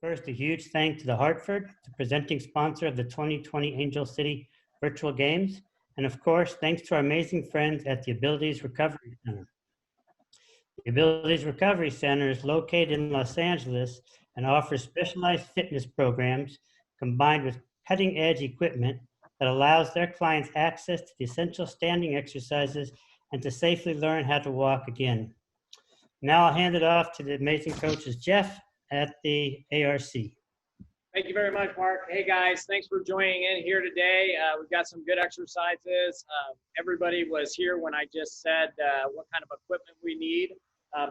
First, a huge thanks to the Hartford, the presenting sponsor of the 2020 Angel City Virtual Games. And of course, thanks to our amazing friends at the Abilities Recovery Center. The Abilities Recovery Center is located in Los Angeles and offers specialized fitness programs combined with cutting-edge equipment that allows their clients access to the essential standing exercises and to safely learn how to walk again. Now I'll hand it off to the amazing coaches, Jeff at the ARC. Thank you very much, Mark. Hey guys, thanks for joining in here today. We've got some good exercises. Everybody was here when I just said what kind of equipment we need,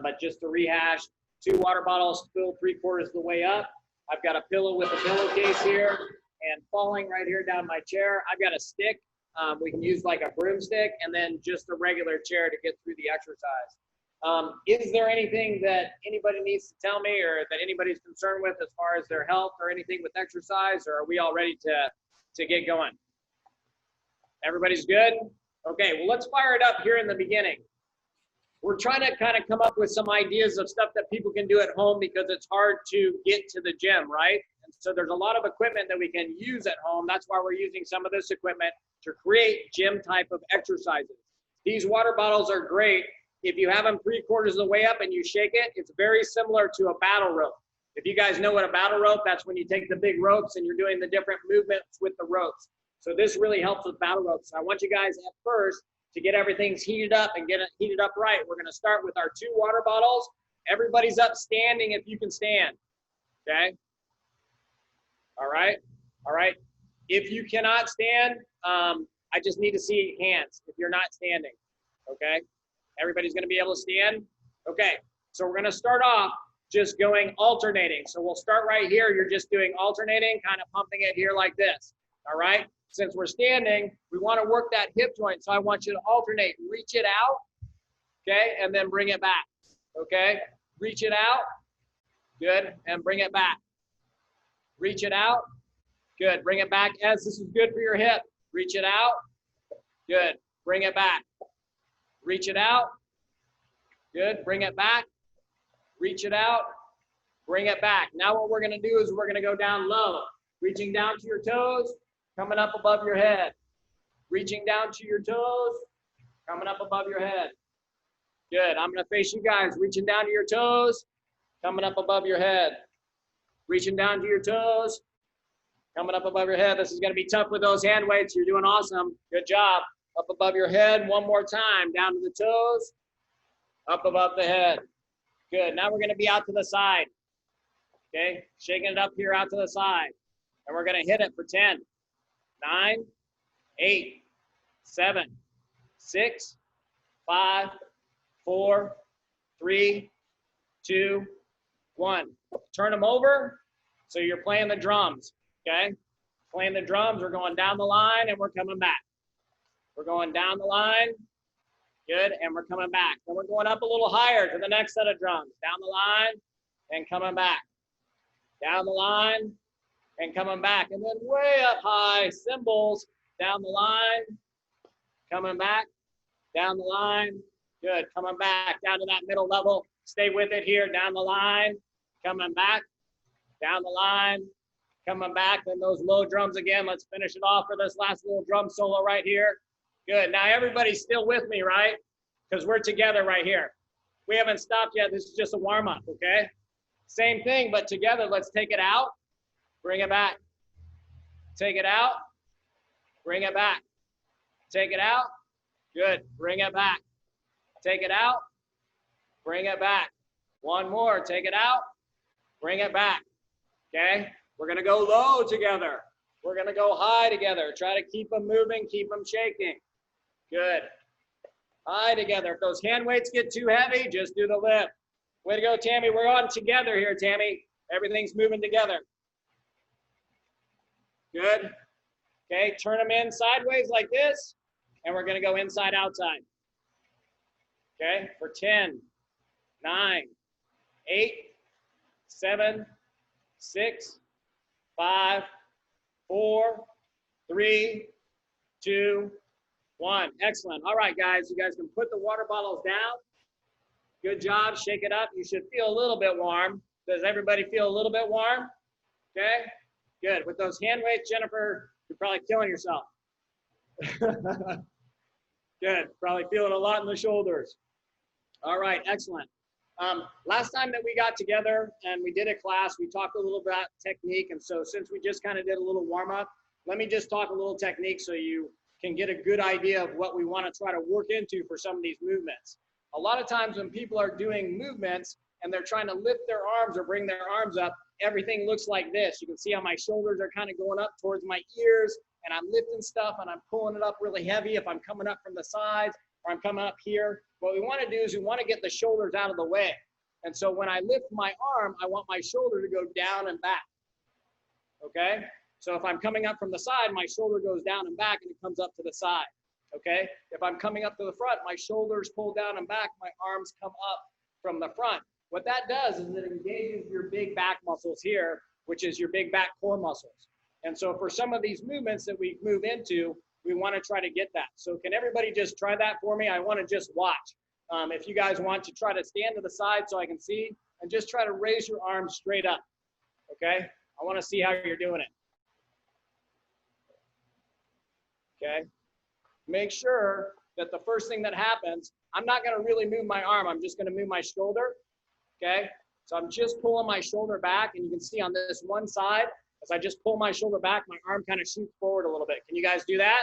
but just to rehash, 2 water bottles filled 3/4 of the way up. I've got a pillow with a pillowcase here, and falling right here down my chair, I've got a stick. We can use like a broomstick, and then just a regular chair to get through the exercise. Is there anything that anybody needs to tell me or that anybody's concerned with as far as their health or anything with exercise, or are we all ready to get going? Everybody's good? Okay, well, let's fire it up here in the beginning. We're trying to kind of come up with some ideas of stuff that people can do at home because it's hard to get to the gym, right? And so there's a lot of equipment that we can use at home. That's why we're using some of this equipment to create gym type of exercises. These water bottles are great. If you have them 3/4 of the way up and you shake it, it's very similar to a battle rope. If you guys know what a battle rope, that's when you take the big ropes and you're doing the different movements with the ropes. So this really helps with battle ropes. So I want you guys at first to get everything heated up and get it heated up right. We're gonna start with our 2 water bottles. Everybody's up standing if you can stand, okay? All right, all right. If you cannot stand, I just need to see hands if you're not standing, okay? Everybody's gonna be able to stand? Okay, so we're gonna start off just going alternating. So we'll start right here. You're just doing alternating, kind of pumping it here like this, all right? Since we're standing, we wanna work that hip joint. So I want you to alternate, reach it out, okay? And then bring it back, okay? Reach it out, good, and bring it back. Reach it out, good, bring it back as this is good for your hip. Reach it out, good, bring it back. Reach it out, good, bring it back. Reach it out, bring it back. Now what we're gonna do is we're gonna go down low, reaching down to your toes, coming up above your head. Reaching down to your toes, coming up above your head. Good, I'm gonna face you guys, reaching down to your toes, coming up above your head. Reaching down to your toes, coming up above your head. This is gonna be tough with those hand weights. You're doing awesome, good job. Up above your head, one more time, down to the toes, up above the head. Good, now we're gonna be out to the side, okay? Shaking it up here out to the side. And we're gonna hit it for 10, 9, 8, 7, 6, 5, 4, 3, 2, 1. Turn them over, so you're playing the drums, okay? Playing the drums, we're going down the line and we're coming back. We're going down the line, good, and we're coming back. Then we're going up a little higher to the next set of drums. Down the line and coming back. Down the line and coming back. And then way up high, cymbals, down the line, coming back, down the line, good, coming back, down to that middle level. Stay with it here, down the line, coming back, down the line, coming back. Then those low drums again. Let's finish it off for this last little drum solo right here. Good, now everybody's still with me, right? Because we're together right here. We haven't stopped yet, this is just a warm up, okay? Same thing, but together, let's take it out, bring it back. Take it out, bring it back. Take it out, good, bring it back. Take it out, bring it back. One more, take it out, bring it back, okay? We're gonna go low together. We're gonna go high together. Try to keep them moving, keep them shaking. Good. High together. If those hand weights get too heavy, just do the lift. Way to go, Tammy. We're on together here, Tammy. Everything's moving together. Good. Okay, turn them in sideways like this, and we're gonna go inside, outside. Okay, for 10, 9, 8, 7, 6, 5, 4, 3, 2, 1. Excellent. All right, guys, you guys can put the water bottles down. Good job. Shake it up. You should feel a little bit warm. Does everybody feel a little bit warm? Okay, good. With those hand weights, Jennifer, you're probably killing yourself. Good, probably feeling a lot in the shoulders. All right, excellent. Last time that we got together and we did a class, we talked a little about technique. And so since we just kind of did a little warm up, let me just talk a little technique so you can get a good idea of what we want to try to work into for some of these movements. A lot of times when people are doing movements and they're trying to lift their arms or bring their arms up, everything looks like this. You can see how my shoulders are kind of going up towards my ears, and I'm lifting stuff and I'm pulling it up really heavy if I'm coming up from the sides or I'm coming up here. What we want to do is we want to get the shoulders out of the way. And so when I lift my arm, I want my shoulder to go down and back. Okay? So if I'm coming up from the side, my shoulder goes down and back and it comes up to the side. Okay? If I'm coming up to the front, my shoulders pull down and back, my arms come up from the front. What that does is it engages your big back muscles here, which is your big back core muscles. And so for some of these movements that we move into, we want to try to get that. So can everybody just try that for me? I want to just watch. If you guys want to try to stand to the side so I can see, and just try to raise your arms straight up. Okay? I want to see how you're doing it. Okay? Make sure that the first thing that happens, I'm not going to really move my arm. I'm just going to move my shoulder. Okay? So I'm just pulling my shoulder back, and you can see on this one side, as I just pull my shoulder back, my arm kind of shoots forward a little bit. Can you guys do that?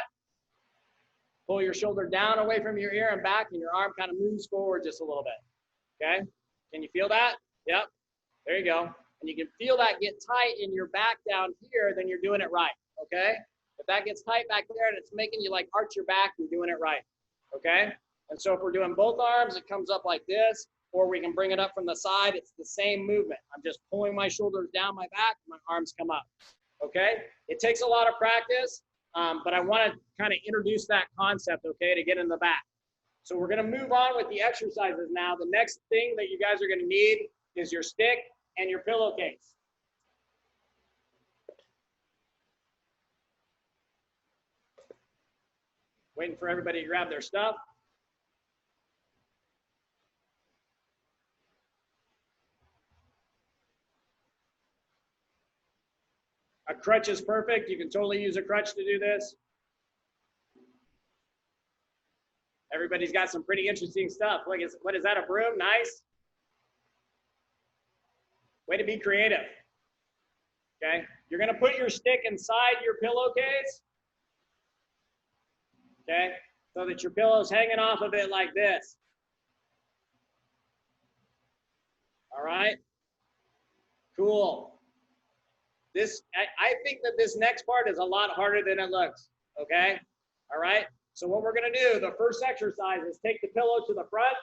Pull your shoulder down away from your ear and back, and your arm kind of moves forward just a little bit. Okay? Can you feel that? Yep. There you go. And you can feel that get tight in your back down here, then you're doing it right. Okay? If that gets tight back there and it's making you like arch your back, you're doing it right. Okay? And so if we're doing both arms, it comes up like this, or we can bring it up from the side. It's the same movement. I'm just pulling my shoulders down my back, my arms come up. Okay? It takes a lot of practice, but I want to kind of introduce that concept, okay, to get in the back. So we're going to move on with the exercises now. The next thing that you guys are going to need is your stick and your pillowcase. Waiting for everybody to grab their stuff. A crutch is perfect. You can totally use a crutch to do this. Everybody's got some pretty interesting stuff. Look, what is that, a broom? Nice. Way to be creative. Okay, you're gonna put your stick inside your pillowcase. Okay, so that your pillow's hanging off of it like this. All right, cool. I think that this next part is a lot harder than it looks, okay? All right, so what we're gonna do, the first exercise is take the pillow to the front,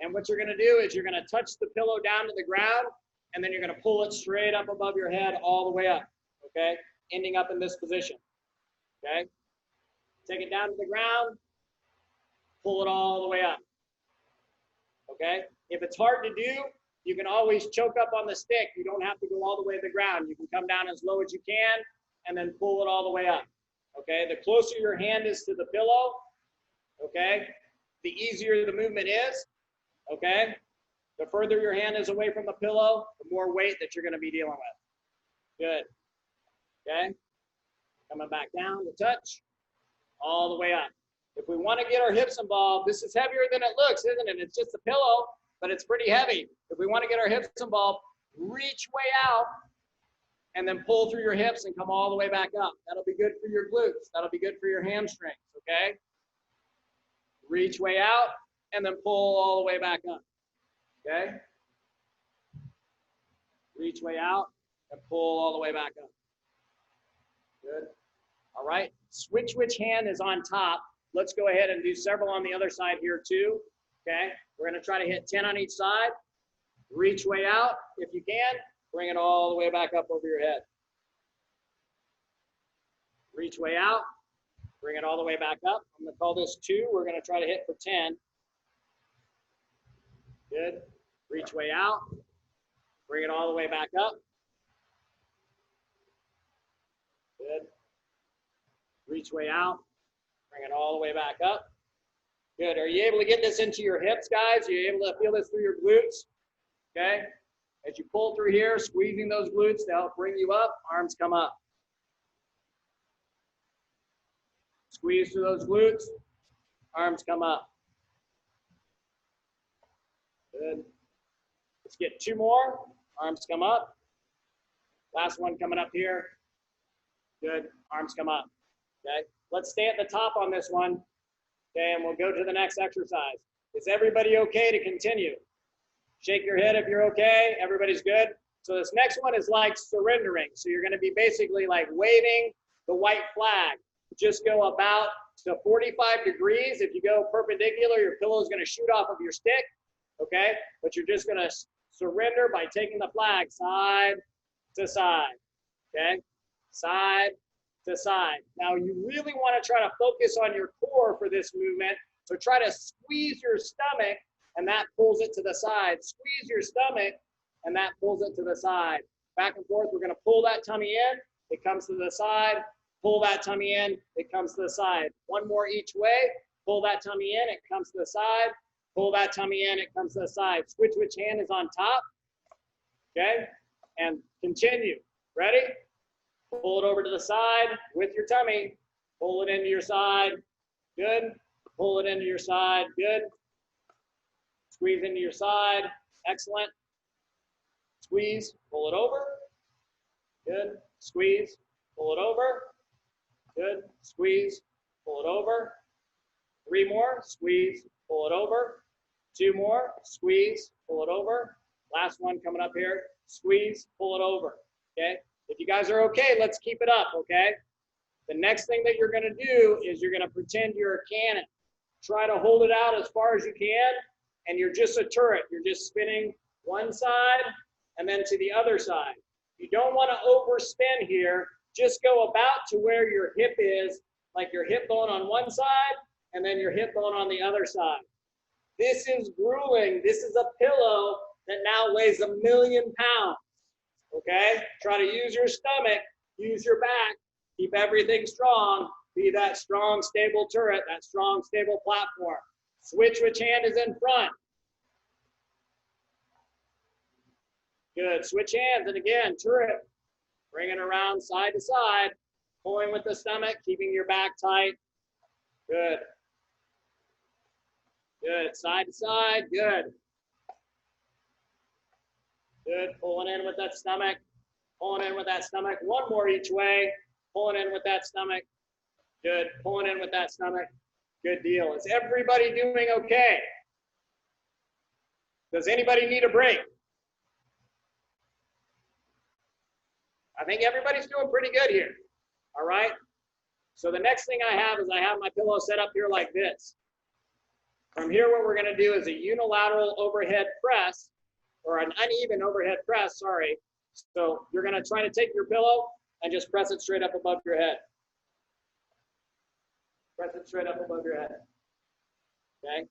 and what you're gonna do is you're gonna touch the pillow down to the ground, and then you're gonna pull it straight up above your head all the way up, okay? Ending up in this position, okay? Take it down to the ground, pull it all the way up, okay? If it's hard to do, you can always choke up on the stick. You don't have to go all the way to the ground. You can come down as low as you can and then pull it all the way up, okay? The closer your hand is to the pillow, okay, the easier the movement is, okay? The further your hand is away from the pillow, the more weight that you're gonna be dealing with. Good, okay? Coming back down to touch, all the way up. If we wanna get our hips involved, this is heavier than it looks, isn't it? It's just a pillow, but it's pretty heavy. If we want to get our hips involved, reach way out and then pull through your hips and come all the way back up. That'll be good for your glutes. That'll be good for your hamstrings, okay? Reach way out and then pull all the way back up, okay? Reach way out and pull all the way back up. Good. All right, switch which hand is on top. Let's go ahead and do several on the other side here too. Okay, we're gonna try to hit 10 on each side. Reach way out if you can. Bring it all the way back up over your head. Reach way out. Bring it all the way back up. I'm gonna call this 2. We're gonna try to hit for 10. Good. Reach way out. Bring it all the way back up. Good. Reach way out. Bring it all the way back up. Good. Are you able to get this into your hips, guys? Are you able to feel this through your glutes? Okay. As you pull through here, squeezing those glutes to help bring you up, arms come up. Squeeze through those glutes, arms come up. Good. Let's get 2 more, arms come up. Last one coming up here. Good, arms come up, okay? Let's stay at the top on this one, okay, and we'll go to the next exercise. Is everybody okay to continue? Shake your head if you're okay, everybody's good? So this next one is like surrendering. So you're gonna be basically like waving the white flag. Just go about to 45 degrees. If you go perpendicular, your pillow is gonna shoot off of your stick, okay? But you're just gonna surrender by taking the flag side to side, okay? Side to side. Now you really wanna try to focus on your core for this movement. So try to squeeze your stomach and that pulls it to the side. Squeeze your stomach and that pulls it to the side. Back and forth, we're gonna pull that tummy in, it comes to the side, pull that tummy in, it comes to the side. One more each way, pull that tummy in, it comes to the side, pull that tummy in, it comes to the side. Switch which hand is on top, okay? And continue, ready? Pull it over to the side with your tummy, pull it into your side, good. Pull it into your side, good. Squeeze into your side, excellent. Squeeze, pull it over, good. Squeeze, pull it over, good. Squeeze, pull it over. 3 more, squeeze, pull it over. 2 more, squeeze, pull it over. Last one coming up here, squeeze, pull it over, okay? If you guys are okay, let's keep it up, okay? The next thing that you're gonna do is you're gonna pretend you're a cannon. Try to hold it out as far as you can, and you're just a turret. You're just spinning one side and then to the other side. You don't want to overspin here. Just go about to where your hip is, like your hip bone on one side and then your hip bone on the other side. This is grueling. This is a pillow that now weighs 1,000,000 pounds, okay? Try to use your stomach, use your back, keep everything strong. Be that strong, stable turret, that strong, stable platform. Switch which hand is in front. Good, switch hands, and again, turret. Bring it around side to side, pulling with the stomach, keeping your back tight. Good. Good, side to side, good. Good, pulling in with that stomach, pulling in with that stomach. 1 more each way, pulling in with that stomach. Good, pulling in with that stomach. Good deal. Is everybody doing okay? Does anybody need a break? I think everybody's doing pretty good here. All right? So the next thing I have is I have my pillow set up here like this. From here, what we're gonna do is a unilateral overhead press, or an uneven overhead press, sorry. So you're gonna try to take your pillow and just press it straight up above your head. Press it straight up above your head, okay?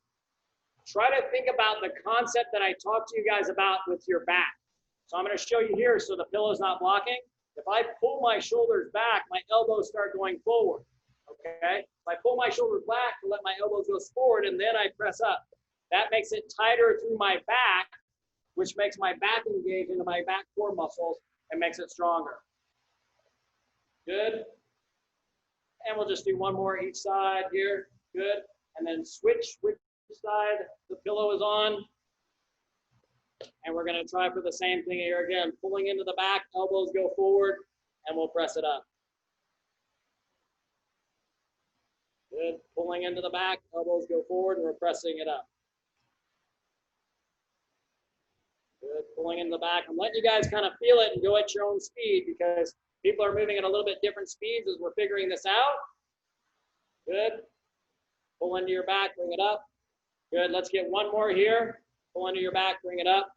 Try to think about the concept that I talked to you guys about with your back. So I'm gonna show you here so the pillow's not blocking. If I pull my shoulders back, my elbows start going forward, okay? If I pull my shoulders back to let my elbows go forward and then I press up, that makes it tighter through my back, which makes my back engage into my back core muscles and makes it stronger. Good. And we'll just do 1 more each side here. Good. And then switch which side the pillow is on. And we're going to try for the same thing here again. Pulling into the back, elbows go forward, and we'll press it up. Good. Pulling into the back, elbows go forward, and we're pressing it up. Good. Pulling into the back. I'm letting you guys kind of feel it and go at your own speed because people are moving at a little bit different speeds as we're figuring this out. Good. Pull into your back, bring it up. Good. Let's get 1 more here. Pull into your back, bring it up.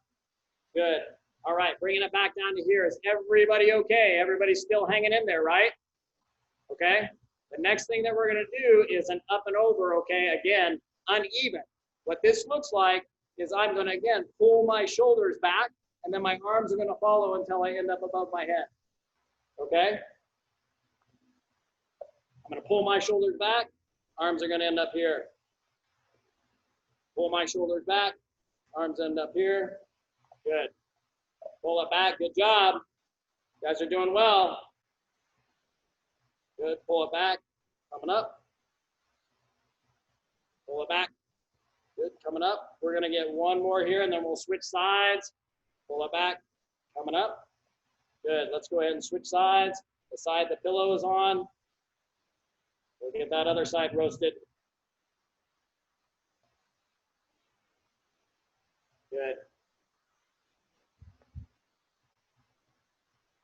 Good. All right, bringing it back down to here. Is everybody okay? Everybody's still hanging in there, right? Okay. The next thing that we're going to do is an up and over, okay? Again, uneven. What this looks like is I'm going to, again, pull my shoulders back, and then my arms are going to follow until I end up above my head. Okay? I'm going to pull my shoulders back. Arms are going to end up here. Pull my shoulders back. Arms end up here. Good. Pull it back. Good job. You guys are doing well. Good. Pull it back. Coming up. Pull it back. Good. Coming up. We're going to get one more here, and then we'll switch sides. Pull it back. Coming up. Good. Let's go ahead and switch sides. The side the pillow is on. We'll get that other side roasted. Good.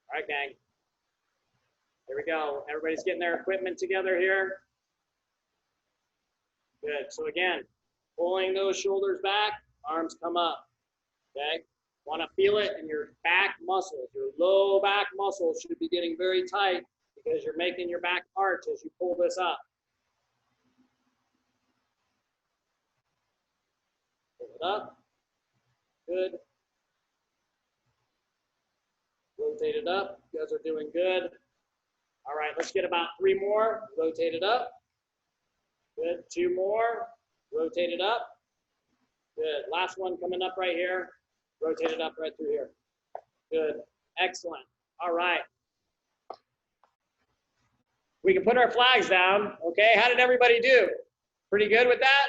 All right, gang. Here we go. Everybody's getting their equipment together here. Good. So again, pulling those shoulders back, arms come up. Okay. Want to feel it in your back muscles. Your low back muscles should be getting very tight because you're making your back arch as you pull this up. Pull it up. Good. Rotate it up. You guys are doing good. All right, let's get about 3 more. Rotate it up. Good. 2 more. Rotate it up. Good. Last one coming up right here. Rotate it up right through here. Good. Excellent. All right. We can put our flags down. Okay. How did everybody do? Pretty good with that?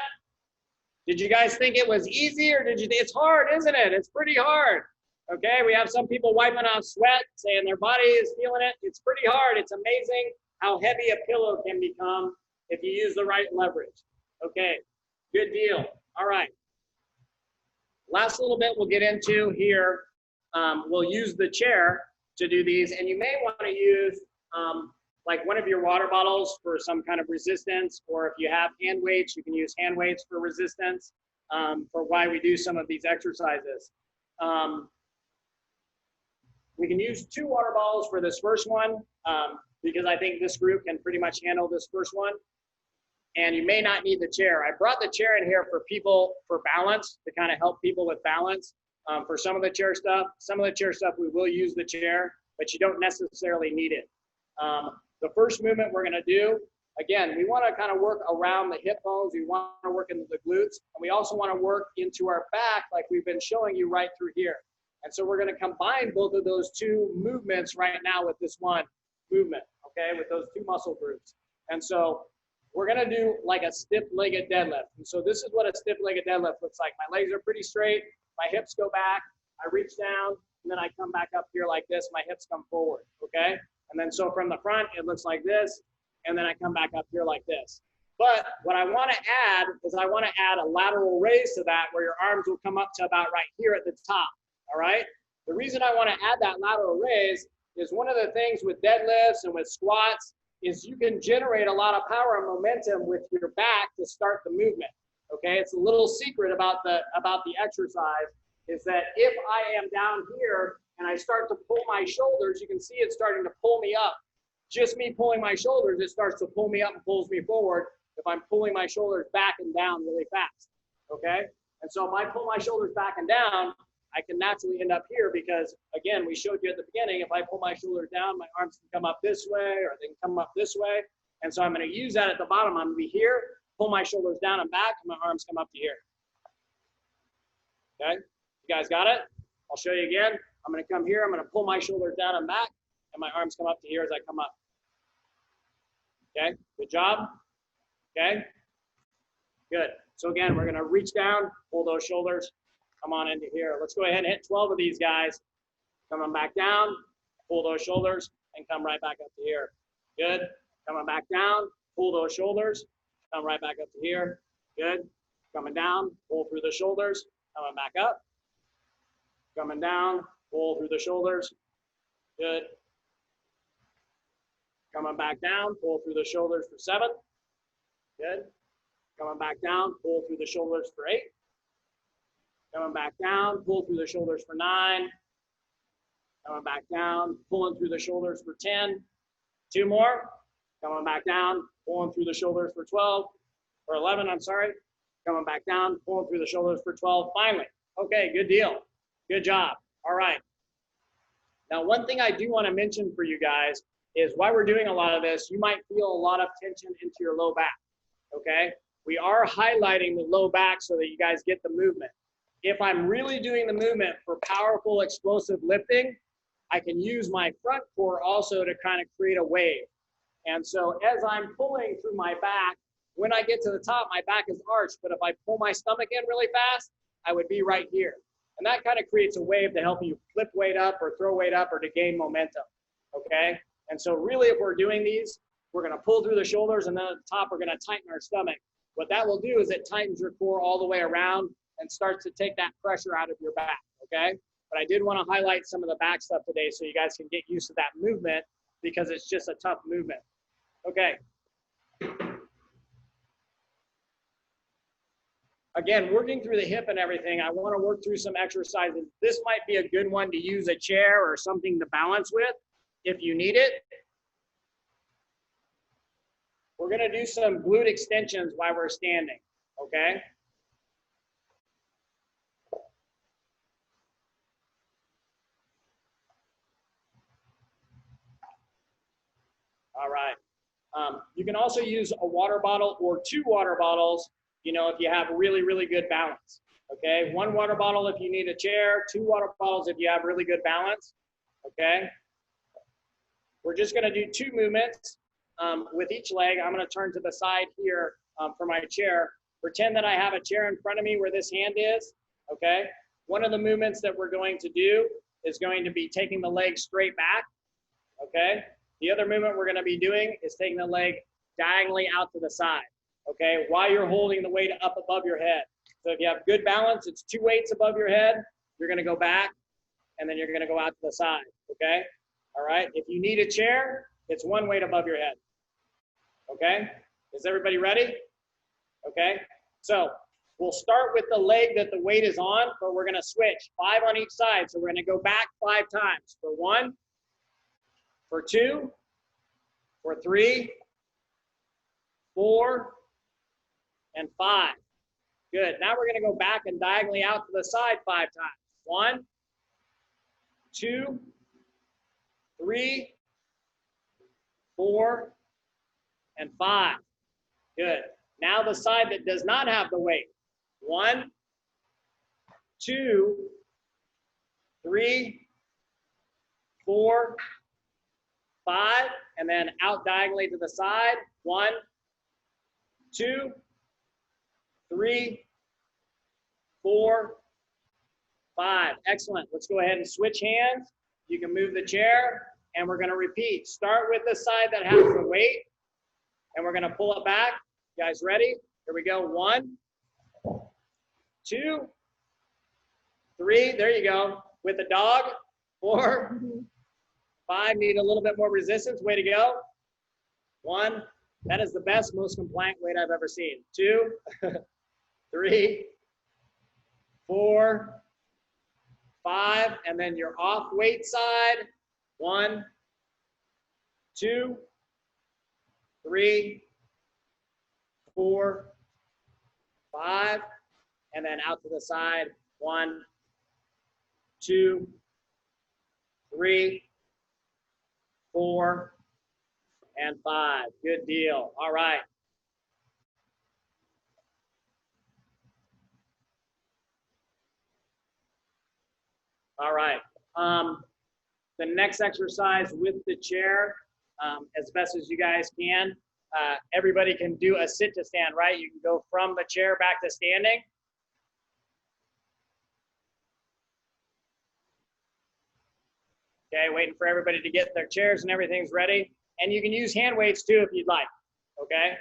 Did you guys think it was easy, or did you think it's hard, isn't it? It's pretty hard. Okay. We have some people wiping off sweat, saying their body is feeling it. It's pretty hard. It's amazing how heavy a pillow can become if you use the right leverage. Okay. Good deal. All right. Last little bit we'll get into here. We'll use the chair to do these, and you may want to use like one of your water bottles for some kind of resistance, or if you have hand weights, you can use hand weights for resistance for why we do some of these exercises. We can use 2 water bottles for this first one because I think this group can pretty much handle this first one. And you may not need the chair. I brought the chair in here for people for balance, to kind of help people with balance. For some of the chair stuff, we will use the chair, but you don't necessarily need it. The first movement we're gonna do, again, we wanna kind of work around the hip bones. We wanna work into the glutes, and we also wanna work into our back like we've been showing you right through here. And so we're gonna combine both of those 2 movements right now with this one movement, okay, with those 2 muscle groups. And so we're gonna do like a stiff-legged deadlift. And so this is what a stiff-legged deadlift looks like. My legs are pretty straight, my hips go back, I reach down, and then I come back up here like this, my hips come forward, okay? And then so from the front, it looks like this, and then I come back up here like this. But what I wanna add is I wanna add a lateral raise to that, where your arms will come up to about right here at the top, all right? The reason I wanna add that lateral raise is one of the things with deadlifts and with squats is you can generate a lot of power and momentum with your back to start the movement, okay? It's a little secret about the exercise is that if I am down here and I start to pull my shoulders, you can see it's starting to pull me up. Just me pulling my shoulders, it starts to pull me up and pulls me forward if I'm pulling my shoulders back and down really fast, okay? And so if I pull my shoulders back and down, I can naturally end up here because, again, we showed you at the beginning, if I pull my shoulders down, my arms can come up this way or they can come up this way. And so I'm going to use that at the bottom. I'm going to be here, pull my shoulders down and back, and my arms come up to here. Okay? You guys got it? I'll show you again. I'm going to come here. I'm going to pull my shoulders down and back, and my arms come up to here as I come up. Okay? Good job. Okay? Good. So again, we're going to reach down, pull those shoulders, come on into here. Let's go ahead and hit 12 of these guys. Coming back down, pull those shoulders, and come right back up to here. Good. Coming back down, pull those shoulders, come right back up to here. Good. Coming down, pull through the shoulders, coming back up. Coming down, pull through the shoulders. Good. Coming back down, pull through the shoulders for 7. Good. Coming back down, pull through the shoulders for 8. Coming back down, pull through the shoulders for 9. Coming back down, pulling through the shoulders for 10. 2 more. Coming back down, pulling through the shoulders for 12. Or 11, I'm sorry. Coming back down, pulling through the shoulders for 12. Finally. Okay, good deal. Good job. All right. Now, one thing I do want to mention for you guys is while we're doing a lot of this, you might feel a lot of tension into your low back, okay? We are highlighting the low back so that you guys get the movement. if I'm really doing the movement for powerful explosive lifting, I can use my front core also to kind of create a wave. And so as I'm pulling through my back, when I get to the top, my back is arched, but if I pull my stomach in really fast, I would be right here. And that kind of creates a wave to help you flip weight up or throw weight up or to gain momentum, okay? And so really, if we're doing these, we're gonna pull through the shoulders, and then at the top, we're gonna tighten our stomach. What that will do is it tightens your core all the way around and starts to take that pressure out of your back, okay? But I did wanna highlight some of the back stuff today so you guys can get used to that movement because it's just a tough movement. Okay. Again, working through the hip and everything, I want to work through some exercises. This might be a good one to use a chair or something to balance with if you need it. We're going to do some glute extensions while we're standing, okay? All right. You can also use a water bottle or 2 water bottles, you know, if you have really, really good balance, okay? 1 water bottle if you need a chair, 2 water bottles if you have really good balance, okay? We're just gonna do 2 movements with each leg. I'm gonna turn to the side here for my chair. Pretend that I have a chair in front of me where this hand is, okay? One of the movements that we're going to do is going to be taking the leg straight back, okay? The other movement we're gonna be doing is taking the leg diagonally out to the side, okay? While you're holding the weight up above your head. So if you have good balance, it's 2 weights above your head, you're gonna go back, and then you're gonna go out to the side, okay? All right, if you need a chair, it's 1 weight above your head, okay? Is everybody ready? Okay, so we'll start with the leg that the weight is on, but we're gonna switch 5 on each side. So we're gonna go back 5 times for 1, for 2, for 3, 4, and 5. Good, now we're gonna go back and diagonally out to the side 5 times. 1, 2, 3, 4, and 5. Good. Now the side that does not have the weight. 1, 2, 3, 4, 5, and then out diagonally to the side. 1, 2, 3, 4, 5. Excellent. Let's go ahead and switch hands. You can move the chair, and we're going to repeat. Start with the side that has the weight, and we're going to pull it back. You guys ready? Here we go. 1, 2, 3. There you go. With the dog. 4, 5. Need a little bit more resistance. Way to go. 1. That is the best, most compliant weight I've ever seen. 2, 3, 4, 5. And then your off weight side. 1, 2, 3, 4, 5, and then out to the side. 1, 2, 3, 4, and 5. Good deal. All right. All right. The next exercise with the chair, as best as you guys can. Everybody can do a sit to stand, right? You can go from the chair back to standing. Okay, waiting for everybody to get their chairs and everything's ready. And you can use hand weights too if you'd like, okay?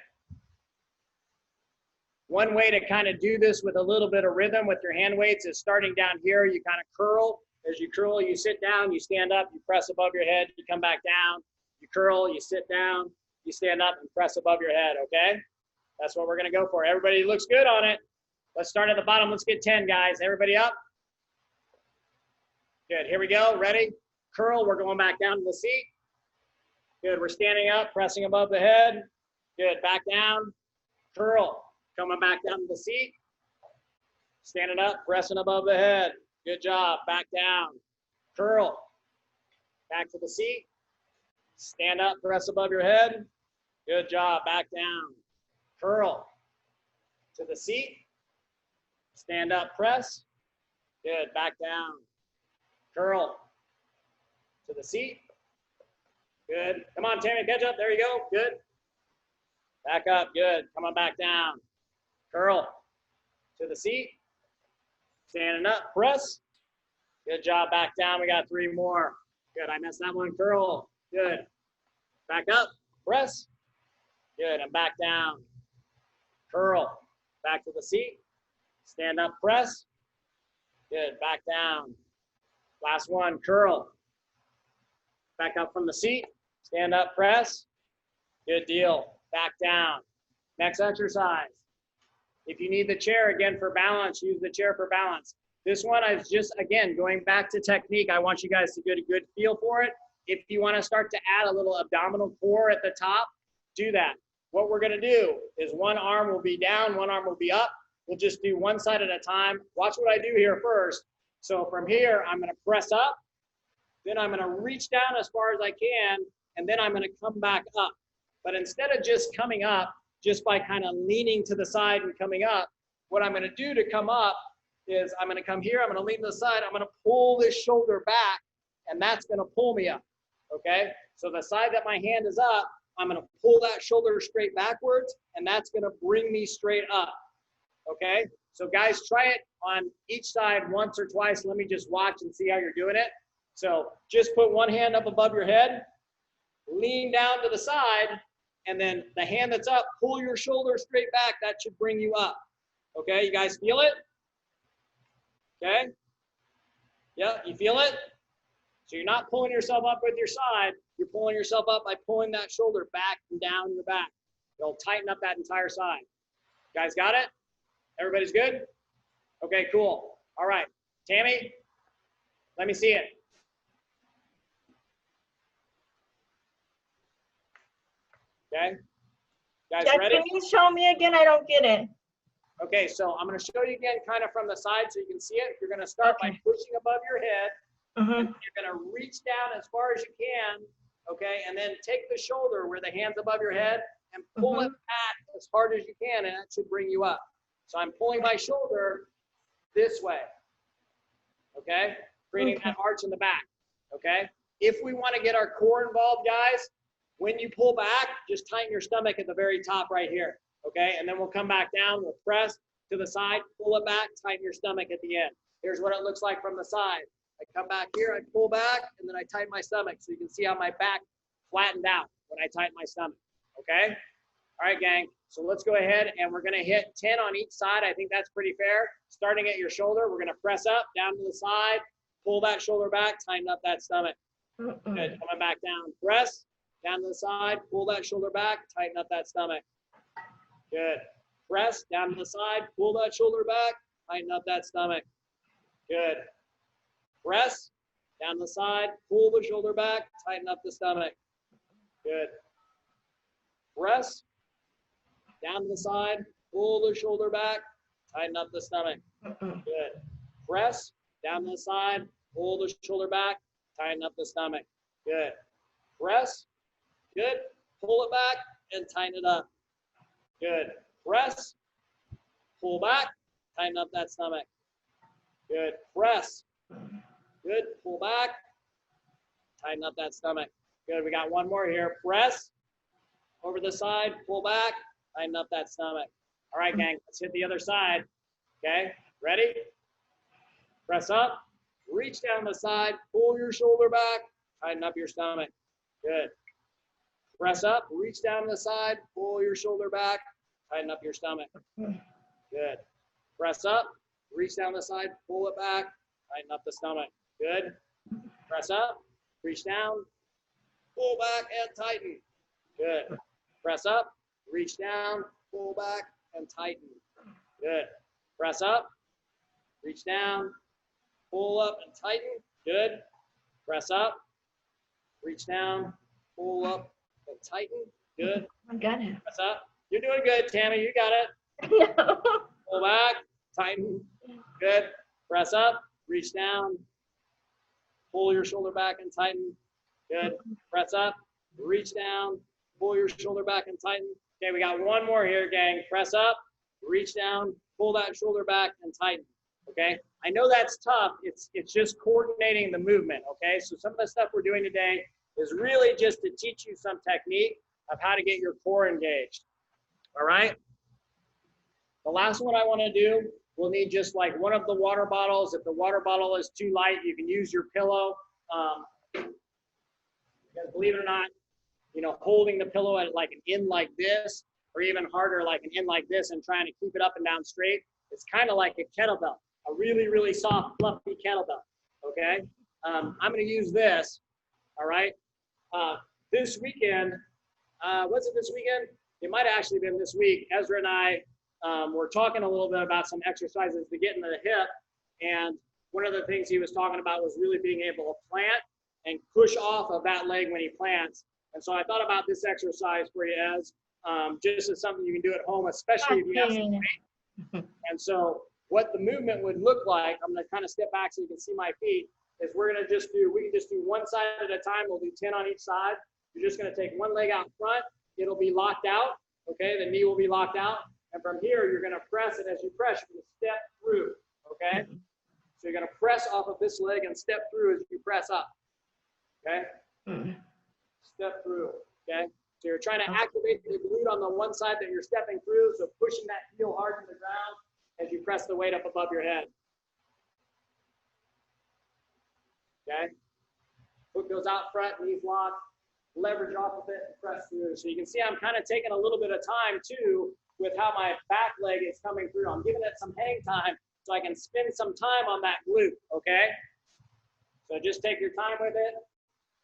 One way to kind of do this with a little bit of rhythm with your hand weights is starting down here, you kind of curl. As you curl, you sit down, you stand up, you press above your head, you come back down, you curl, you sit down, you stand up and press above your head, okay? That's what we're gonna go for. Everybody looks good on it. Let's start at the bottom. Let's get 10, guys. Everybody up? Good, here we go, ready? Curl, we're going back down to the seat. Good, we're standing up, pressing above the head. Good, back down, curl, coming back down to the seat. Standing up, pressing above the head. Good job, back down, curl, back to the seat. Stand up, press above your head. Good job, back down, curl, to the seat. Stand up, press. Good. Back down. Curl to the seat. Good. Come on, Tammy, catch up. There you go. Good. Back up. Good. Come on back down. Curl to the seat. Standing up. Press. Good job. Back down. We got 3 more. Good. I missed that one. Curl. Good. Back up. Press. Good. And back down. Curl. Back to the seat. Stand up. Press. Good. Back down. Last one. Curl. Back up from the seat. Stand up. Press. Good deal. Back down. Next exercise. If you need the chair again for balance, use the chair for balance. This one is just, again, going back to technique. I want you guys to get a good feel for it. If you want to start to add a little abdominal core at the top, do that. What we're going to do is one arm will be down, one arm will be up. We'll just do one side at a time. Watch what I do here first. So from here, I'm going to press up. Then I'm going to reach down as far as I can, and then I'm going to come back up. But instead of just coming up, just by kind of leaning to the side and coming up, what I'm going to do to come up is I'm going to come here, I'm going to lean to the side, I'm going to pull this shoulder back, and that's going to pull me up, okay? So the side that my hand is up, I'm going to pull that shoulder straight backwards, and that's going to bring me straight up, okay? So guys, try it on each side once or twice. Let me just watch and see how you're doing it. So just put one hand up above your head, lean down to the side, and then the hand that's up, pull your shoulder straight back. That should bring you up. Okay, you guys feel it? Okay? Yeah, you feel it? So you're not pulling yourself up with your side. You're pulling yourself up by pulling that shoulder back and down your back. It'll tighten up that entire side. You guys got it? Everybody's good? Okay, cool. All right. Tammy, let me see it. Okay, guys ready? Can you show me again? I don't get it. Okay, so I'm going to show you again kind of from the side so you can see it. You're going to start by pushing above your head. And you're going to reach down as far as you can, okay, and then take the shoulder where the hand's above your head and pull it back as hard as you can, and that should bring you up. So I'm pulling my shoulder this way, okay, creating that arch in the back, okay? If we want to get our core involved, guys, when you pull back, just tighten your stomach at the very top right here, okay? And then we'll come back down, we'll press to the side, pull it back, tighten your stomach at the end. Here's what it looks like from the side. I come back here, I pull back, and then I tighten my stomach. So you can see how my back flattened out when I tighten my stomach, okay? All right, gang, so let's go ahead and we're gonna hit 10 on each side. I think that's pretty fair. Starting at your shoulder, we're gonna press up, down to the side, pull that shoulder back, tighten up that stomach. Good, coming back down, press, down to the side, pull that shoulder back, tighten up that stomach. Good. Press, down to the side, pull that shoulder back, tighten up that stomach. Good. Press, down to the side, pull the shoulder back, tighten up the stomach. Good. Press, down to the side, pull the shoulder back, tighten up the stomach. Good. Press, down to the side, pull the shoulder back, tighten up the stomach. Good. Press. Good. Pull it back and tighten it up. Good. Press. Pull back. Tighten up that stomach. Good. Press. Good. Pull back. Tighten up that stomach. Good. We got one more here. Press. Over the side. Pull back. Tighten up that stomach. All right, gang. Let's hit the other side. Okay. Ready? Press up. Reach down the side. Pull your shoulder back. Tighten up your stomach. Good. Press up, reach down to the side, pull your shoulder back, tighten up your stomach. Good. Press up, reach down the side, pull it back, tighten up the stomach. Good. Press up, reach down, pull back and tighten. Good. Press up, reach down, pull back and tighten. Good. Press up, reach down, pull up and tighten. Good. Press up, reach down, pull up and tighten. Good. I got it. Press up. You're doing good, Tammy. You got it. Pull back, tighten. Good. Press up, reach down, pull your shoulder back and tighten. Good. Press up, reach down, pull your shoulder back and tighten. Okay, we got one more here, gang. Press up, reach down, pull that shoulder back and tighten. Okay, I know that's tough. It's just coordinating the movement, okay? So some of the stuff we're doing today is really just to teach you some technique of how to get your core engaged, all right? The last one I want to do, we'll need just like one of the water bottles. If the water bottle is too light, you can use your pillow. Because believe it or not, you know, holding the pillow at like an in like this, or even harder, like an in like this, and trying to keep it up and down straight, it's kind of like a kettlebell, a really, really soft, fluffy kettlebell, okay? I'm going to use this, all right? This weekend, was it this weekend? It might have actually been this week. Ezra and I were talking a little bit about some exercises to get into the hip, and one of the things he was talking about was really being able to plant and push off of that leg when he plants. And so I thought about this exercise for you, Ez, just as something you can do at home, especially if you have some weight. And so what the movement would look like, I'm going to kind of step back so you can see my feet, is we can just do one side at a time. We'll do 10 on each side. You're just going to take one leg out front. It'll be locked out, okay? The knee will be locked out. And from here, you're going to press it. As you press, you're going to step through, okay? So you're going to press off of this leg and step through as you press up, okay? Step through, okay? So you're trying to activate the glute on the one side that you're stepping through, so pushing that heel hard to the ground as you press the weight up above your head. Okay? Foot goes out front, knees locked, leverage off of it, and press through. So you can see I'm kind of taking a little bit of time too with how my back leg is coming through. I'm giving it some hang time so I can spend some time on that glute, okay? So just take your time with it,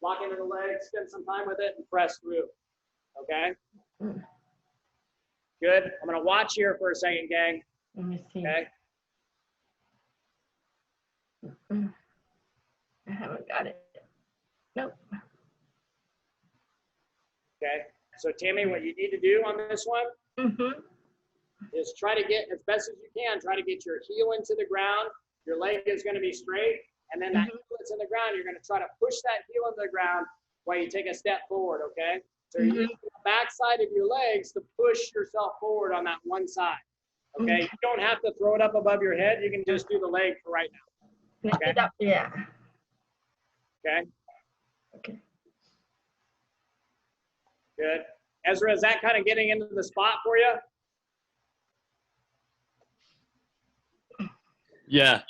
lock into the leg, spend some time with it, and press through, okay? Good. I'm going to watch here for a second, gang. Let me see. Okay? I haven't got it. Nope. Okay. So Tammy, what you need to do on this one is try to get, as best as you can, try to get your heel into the ground. Your leg is going to be straight. And then that heel that's in the ground, you're going to try to push that heel into the ground while you take a step forward, okay? So you're using the back side of your legs to push yourself forward on that one side, okay? You don't have to throw it up above your head. You can just do the leg for right now. Lift it up, yeah. Okay? Okay. Good. Ezra, is that kind of getting into the spot for you? Yeah.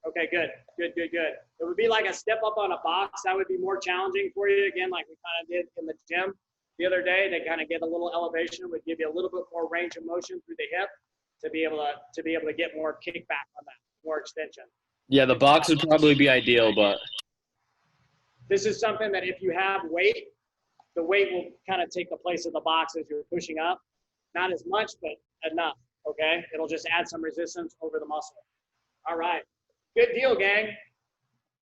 Okay, good. Good, good, good. It would be like a step up on a box. That would be more challenging for you, again, like we kind of did in the gym the other day. To kind of get a little elevation would give you a little bit more range of motion through the hip to be able to get more kickback on that, more extension. Yeah, the box would probably be ideal, but This is something that if you have weight, the weight will kind of take the place of the box as you're pushing up. Not as much, but enough, okay? It'll just add some resistance over the muscle. All right. Good deal, gang.